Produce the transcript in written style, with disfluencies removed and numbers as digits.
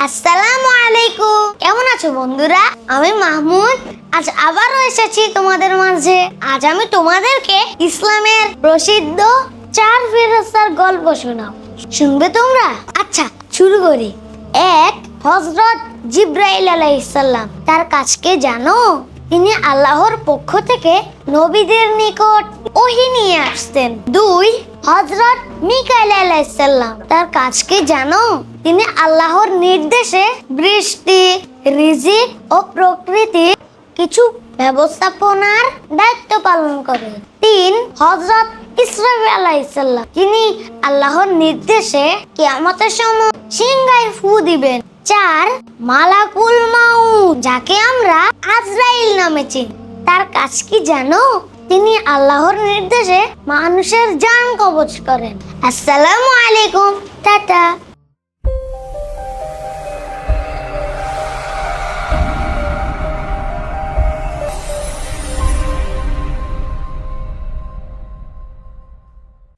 আসসালামু আলাইকুম। কেমন আছো বন্ধুরা? আমি মাহমুদ। আজ আবারও এসেছি তোমাদের মাঝে। আজ আমি তোমাদেরকে ইসলামের প্রসিদ্ধ 4 ফেরেশতার গল্প শোনাবো। শুনবে তোমরা? আচ্ছা, শুরু করি। এক, হযরত জিবরাইল আলাইহিস সালাম। তার কাজকে জানো? তিনি আল্লাহর পক্ষ থেকে নবীদের নিকট ওহী নিয়ে আসতেন। 2, হযরত মিকাইল আলাইহিস সালাম। তার কাজকে জানো? তিনি আল্লাহর নির্দেশে বৃষ্টি, রিজিক ও প্রকৃতি কিছু ব্যবস্থাপনার দায়িত্ব পালন করেন। 3, হযরত ইসরাফিল আলাইহিস সালাম। তিনি আল্লাহর নির্দেশে কিয়ামতের সময় সিংহায় ফু দিবেন। 4, মালাকুল মাউত, যাকে আমরা আজরাইল নামে চিনি। তার কাজ কি জানো? তিনি আল্লাহর নির্দেশে মানুষের জান কবজ করেন। আসসালামু আলাইকুম, টাটা।